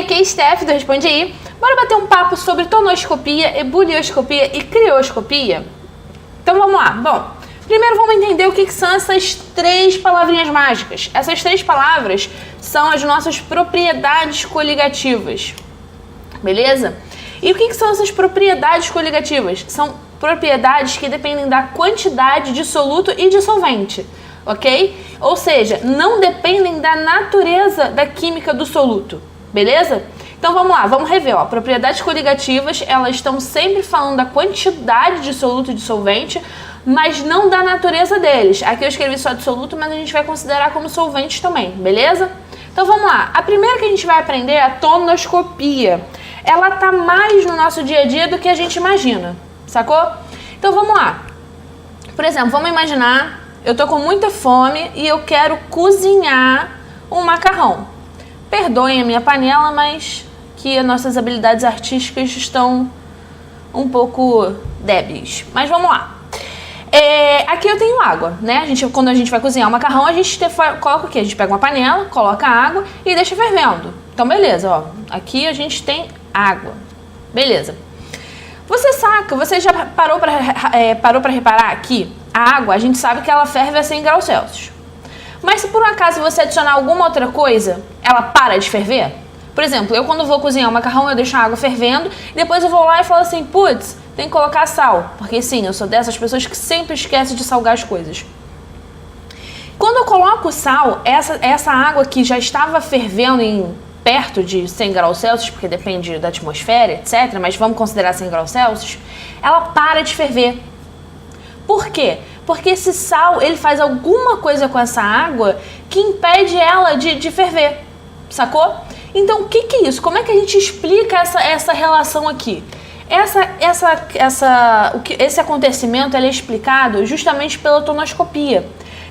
aqui é a Steph do Responde Aí. Bora bater um papo sobre tonoscopia, ebulioscopia e crioscopia? Então vamos lá. Bom, primeiro vamos entender o que são essas três palavrinhas mágicas. Essas três palavras são as nossas propriedades coligativas, beleza? E o que são essas propriedades coligativas? São propriedades que dependem da quantidade de soluto e de solvente, ok? Ou seja, não dependem da natureza da química do soluto, beleza? Então vamos lá, vamos rever, ó. Propriedades coligativas, elas estão sempre falando da quantidade de soluto e de solvente, mas não da natureza deles. Aqui eu escrevi só de soluto, mas a gente vai considerar como solventes também, beleza? Então vamos lá, a primeira que a gente vai aprender é a tonoscopia. Ela tá mais no nosso dia a dia do que a gente imagina, sacou? Então vamos lá. Por exemplo, vamos imaginar, eu tô com muita fome e eu quero cozinhar um macarrão. Perdoem a minha panela, mas que as nossas habilidades artísticas estão um pouco débeis. Mas vamos lá. Aqui eu tenho água, né? Quando a gente vai cozinhar o macarrão, a gente coloca o quê? A gente pega uma panela, coloca água e deixa fervendo. Então beleza, ó. Aqui a gente tem água. Beleza. Você já parou para reparar que a água, a gente sabe que ela ferve a 100 graus Celsius. Mas se por um acaso você adicionar alguma outra coisa, ela para de ferver? Por exemplo, eu quando vou cozinhar o macarrão, eu deixo a água fervendo, e depois eu vou lá e falo assim, putz, tem que colocar sal. Porque sim, eu sou dessas pessoas que sempre esquecem de salgar as coisas. Quando eu coloco sal, essa água que já estava fervendo em perto de 100 graus Celsius, porque depende da atmosfera, etc., mas vamos considerar 100 graus Celsius, ela para de ferver. Por quê? Porque esse sal, ele faz alguma coisa com essa água que impede ela de ferver, sacou? Então, o que é isso? Como é que a gente explica essa relação aqui? Esse acontecimento ele é explicado justamente pela tonoscopia,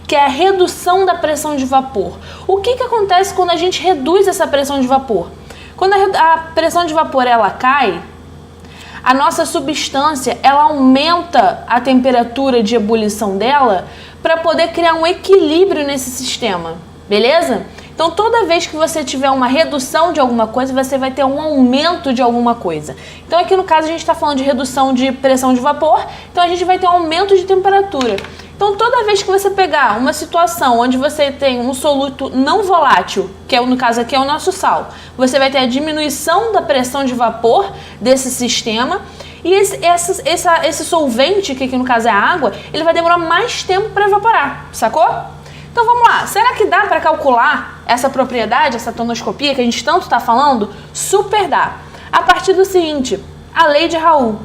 que é a redução da pressão de vapor. O que acontece quando a gente reduz essa pressão de vapor? Quando a pressão de vapor ela cai, a nossa substância ela aumenta a temperatura de ebulição dela para poder criar um equilíbrio nesse sistema, beleza? Então toda vez que você tiver uma redução de alguma coisa, você vai ter um aumento de alguma coisa. Então aqui no caso a gente está falando de redução de pressão de vapor, então a gente vai ter um aumento de temperatura. Então toda vez que você pegar uma situação onde você tem um soluto não volátil, que no caso aqui é o nosso sal, você vai ter a diminuição da pressão de vapor desse sistema e esse solvente, que aqui no caso é a água, ele vai demorar mais tempo para evaporar, sacou? Então vamos lá, será que dá para calcular essa propriedade, essa tonoscopia que a gente tanto está falando? Super dá. A partir do seguinte, a lei de Raoult.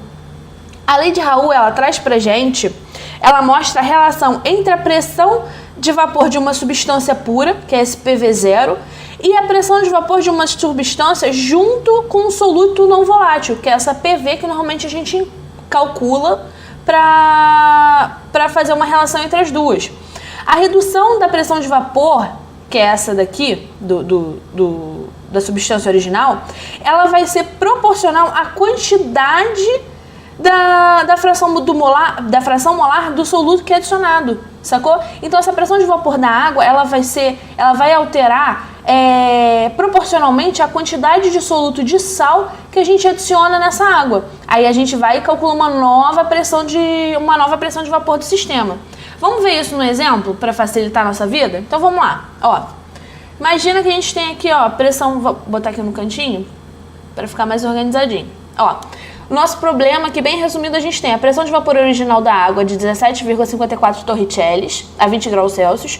A lei de Raoult, ela traz pra gente, ela mostra a relação entre a pressão de vapor de uma substância pura, que é esse PV0, e a pressão de vapor de uma substância junto com um soluto não volátil, que é essa PV que normalmente a gente calcula para fazer uma relação entre as duas. A redução da pressão de vapor, que é essa daqui, da substância original, ela vai ser proporcional à quantidade da fração molar do soluto que é adicionado, sacou? Então essa pressão de vapor da água, ela vai alterar proporcionalmente à quantidade de soluto de sal que a gente adiciona nessa água. Aí a gente vai e calcula uma nova pressão de vapor do sistema. Vamos ver isso no exemplo para facilitar a nossa vida? Então vamos lá, ó. Imagina que a gente tem aqui, ó, pressão, vou botar aqui no cantinho para ficar mais organizadinho. Ó, o nosso problema aqui, bem resumido, a gente tem a pressão de vapor original da água de 17,54 torricellis a 20 graus Celsius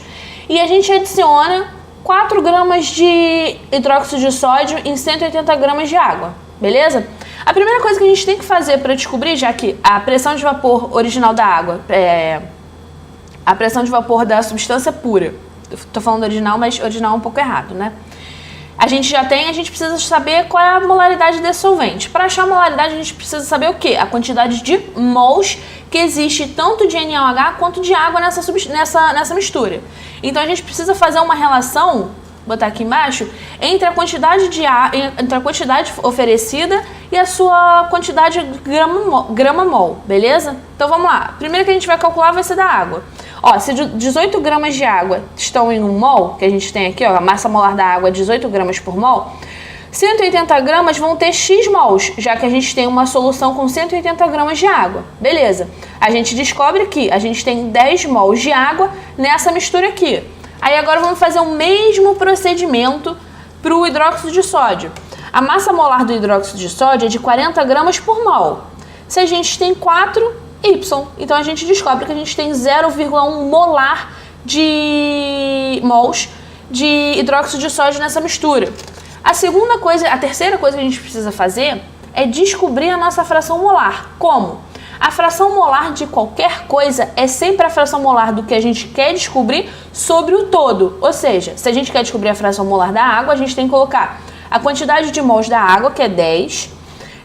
e a gente adiciona 4 gramas de hidróxido de sódio em 180 gramas de água, beleza? A primeira coisa que a gente tem que fazer para descobrir, já que a pressão de vapor original da água a pressão de vapor da substância pura, tô falando original, mas original é um pouco errado, né? A gente precisa saber qual é a molaridade desse solvente. Para achar a molaridade, a gente precisa saber o quê? A quantidade de mols que existe tanto de NaOH quanto de água nessa mistura. Então a gente precisa fazer uma relação, botar aqui embaixo, entre a quantidade oferecida e a sua quantidade grama-mol, beleza? Então vamos lá. Primeiro que a gente vai calcular vai ser da água. Ó, se 18 gramas de água estão em 1 mol, que a gente tem aqui, ó, a massa molar da água é 18 gramas por mol, 180 gramas vão ter X mols, já que a gente tem uma solução com 180 gramas de água. Beleza. A gente descobre que a gente tem 10 mols de água nessa mistura aqui. Aí agora vamos fazer o mesmo procedimento para o hidróxido de sódio. A massa molar do hidróxido de sódio é de 40 gramas por mol. Se a gente tem 4, Y. Então a gente descobre que a gente tem 0,1 molar de mols de hidróxido de sódio nessa mistura. A terceira coisa que a gente precisa fazer é descobrir a nossa fração molar. Como? A fração molar de qualquer coisa é sempre a fração molar do que a gente quer descobrir sobre o todo. Ou seja, se a gente quer descobrir a fração molar da água, a gente tem que colocar a quantidade de mols da água, que é 10,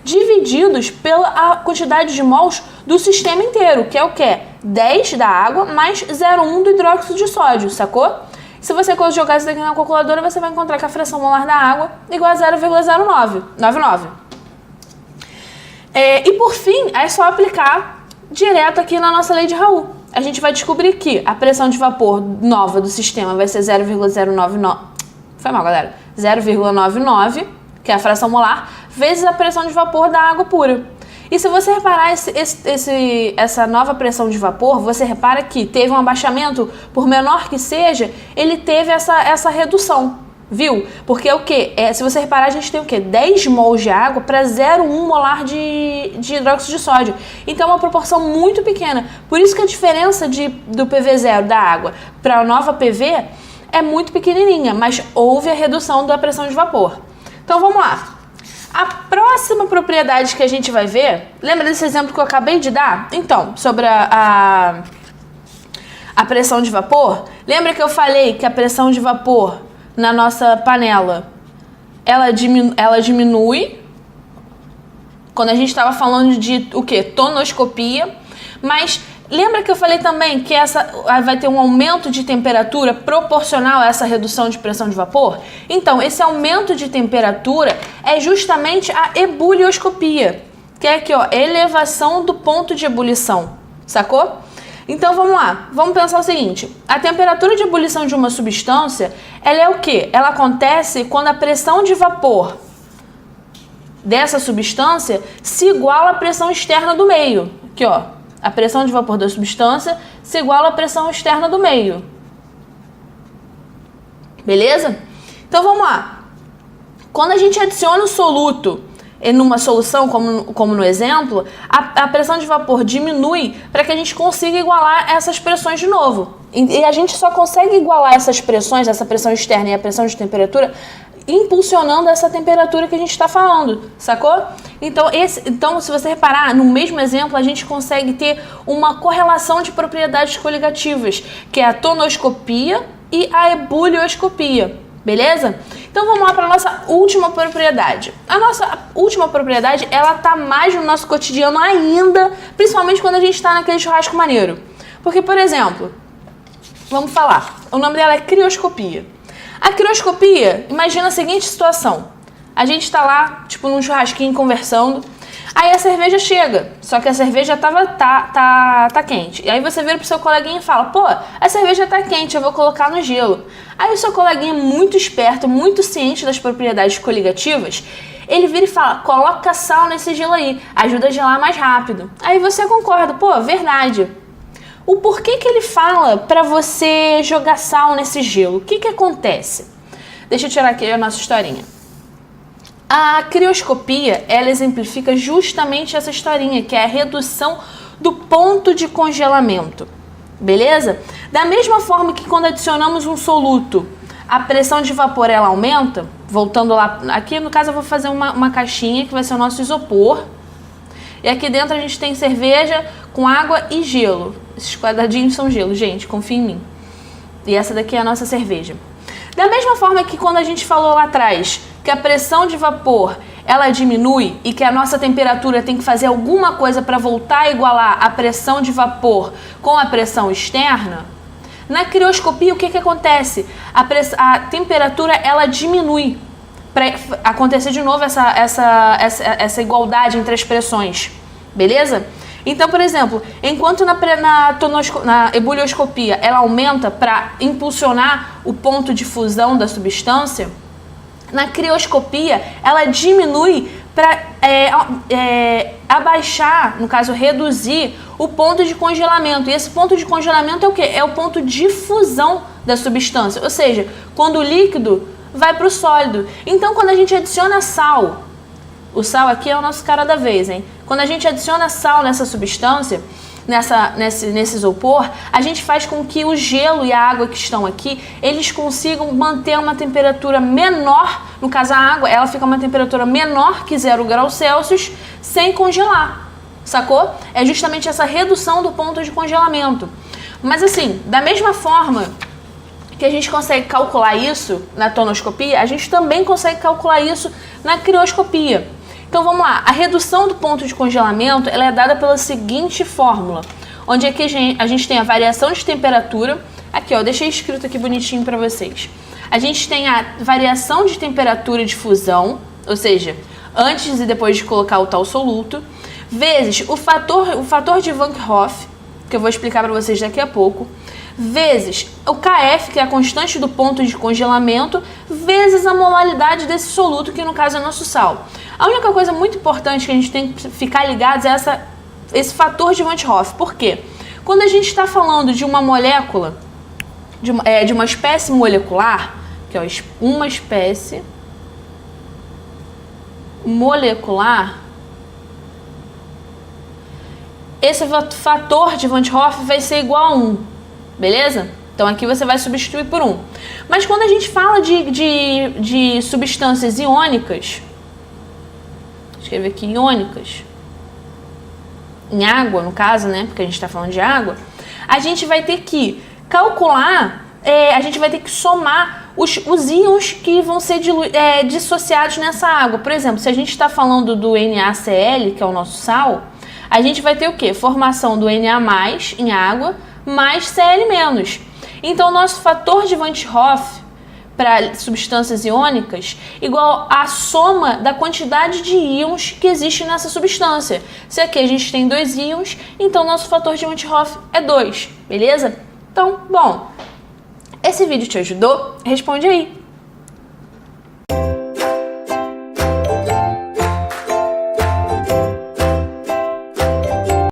divididos pela quantidade de mols do sistema inteiro, que é o quê? 10 da água mais 0,1 do hidróxido de sódio, sacou? Se você jogar isso daqui na calculadora, você vai encontrar que a fração molar da água é igual a 0,0999. E por fim, é só aplicar direto aqui na nossa lei de Raul. A gente vai descobrir que a pressão de vapor nova do sistema vai ser 0,099... Foi mal, galera. 0,99, que é a fração molar, vezes a pressão de vapor da água pura. E se você reparar essa nova pressão de vapor, você repara que teve um abaixamento, por menor que seja, ele teve essa redução, viu? Porque é o quê? Se você reparar, a gente tem o quê? 10 mols de água para 0,1 molar de hidróxido de sódio. Então é uma proporção muito pequena. Por isso que a diferença do PV0 da água para a nova PV é muito pequenininha, mas houve a redução da pressão de vapor. Então vamos lá. A próxima propriedade que a gente vai ver, lembra desse exemplo que eu acabei de dar? Então, sobre a pressão de vapor, lembra que eu falei que a pressão de vapor na nossa panela, ela diminui, quando a gente estava falando de o quê? Tonoscopia, mas lembra que eu falei também que vai ter um aumento de temperatura proporcional a essa redução de pressão de vapor? Então, esse aumento de temperatura é justamente a ebulioscopia, que é aqui, ó, elevação do ponto de ebulição, sacou? Então, vamos lá. Vamos pensar o seguinte. A temperatura de ebulição de uma substância, ela é o quê? Ela acontece quando a pressão de vapor dessa substância se iguala à pressão externa do meio. Aqui, ó. A pressão de vapor da substância se iguala à pressão externa do meio. Beleza? Então vamos lá. Quando a gente adiciona o soluto em uma solução, como no exemplo, a pressão de vapor diminui para que a gente consiga igualar essas pressões de novo. E a gente só consegue igualar essas pressões, essa pressão externa e a pressão de temperatura, impulsionando essa temperatura que a gente está falando, sacou? Então, se você reparar, no mesmo exemplo, a gente consegue ter uma correlação de propriedades coligativas, que é a tonoscopia e a ebulioscopia, beleza? Então, vamos lá para a nossa última propriedade. A nossa última propriedade, ela tá mais no nosso cotidiano ainda, principalmente quando a gente está naquele churrasco maneiro. Porque, por exemplo, vamos falar, o nome dela é crioscopia. A crioscopia, imagina a seguinte situação. A gente tá lá, tipo, num churrasquinho conversando. Aí a cerveja chega, só que a cerveja tá quente. E aí você vira pro seu coleguinha e fala, pô, a cerveja tá quente, eu vou colocar no gelo. Aí o seu coleguinha, muito esperto, muito ciente das propriedades coligativas, ele vira e fala, coloca sal nesse gelo aí, ajuda a gelar mais rápido. Aí você concorda, pô, verdade. O porquê que ele fala para você jogar sal nesse gelo? O que acontece? Deixa eu tirar aqui a nossa historinha. A crioscopia, ela exemplifica justamente essa historinha, que é a redução do ponto de congelamento. Beleza? Da mesma forma que quando adicionamos um soluto, a pressão de vapor ela aumenta. Voltando lá, aqui no caso eu vou fazer uma caixinha que vai ser o nosso isopor. E aqui dentro a gente tem cerveja com água e gelo. Esses quadradinhos são gelo, gente, confia em mim. E essa daqui é a nossa cerveja. Da mesma forma que quando a gente falou lá atrás que a pressão de vapor ela diminui e que a nossa temperatura tem que fazer alguma coisa para voltar a igualar a pressão de vapor com a pressão externa, na crioscopia o que acontece? A temperatura ela diminui para acontecer de novo essa igualdade entre as pressões, beleza? Então, por exemplo, enquanto na ebulioscopia ela aumenta para impulsionar o ponto de fusão da substância, Na crioscopia, ela diminui para abaixar, no caso reduzir, o ponto de congelamento. E esse ponto de congelamento é o quê? É o ponto de fusão da substância, ou seja, quando o líquido vai para o sólido. Então, quando a gente adiciona sal, o sal aqui é o nosso cara da vez, hein? Quando a gente adiciona sal nessa substância, nesse isopor, a gente faz com que o gelo e a água que estão aqui, eles consigam manter uma temperatura menor, no caso a água, ela fica uma temperatura menor que 0 graus Celsius, sem congelar, sacou? É justamente essa redução do ponto de congelamento. Mas assim, da mesma forma que a gente consegue calcular isso na tonoscopia, a gente também consegue calcular isso na crioscopia. Então vamos lá, a redução do ponto de congelamento ela é dada pela seguinte fórmula, onde aqui a gente tem a variação de temperatura, aqui ó, deixei escrito aqui bonitinho para vocês. A gente tem a variação de temperatura de fusão, ou seja, antes e depois de colocar o tal soluto, vezes o fator de Van Hoff, que eu vou explicar para vocês daqui a pouco, vezes o KF, que é a constante do ponto de congelamento, vezes a molaridade desse soluto, que no caso é nosso sal. A única coisa muito importante que a gente tem que ficar ligados é esse fator de Van Hoff. Por quê? Quando a gente está falando de uma molécula, de uma espécie molecular, que é uma espécie molecular, esse fator de Van Hoff vai ser igual a 1, beleza? Então aqui você vai substituir por 1. Mas quando a gente fala de substâncias iônicas, escrever aqui iônicas, em água no caso, né, porque a gente está falando de água, a gente vai ter que calcular, a gente vai ter que somar os íons que vão ser dissociados nessa água. Por exemplo, se a gente está falando do NaCl, que é o nosso sal, a gente vai ter o quê? Formação do Na+, em água, mais Cl-. Então, o nosso fator de Van Hoff para substâncias iônicas igual à soma da quantidade de íons que existe nessa substância. Se aqui a gente tem 2 íons, então nosso fator de Van Hoff é 2, beleza? Então, bom, esse vídeo te ajudou? Responde aí.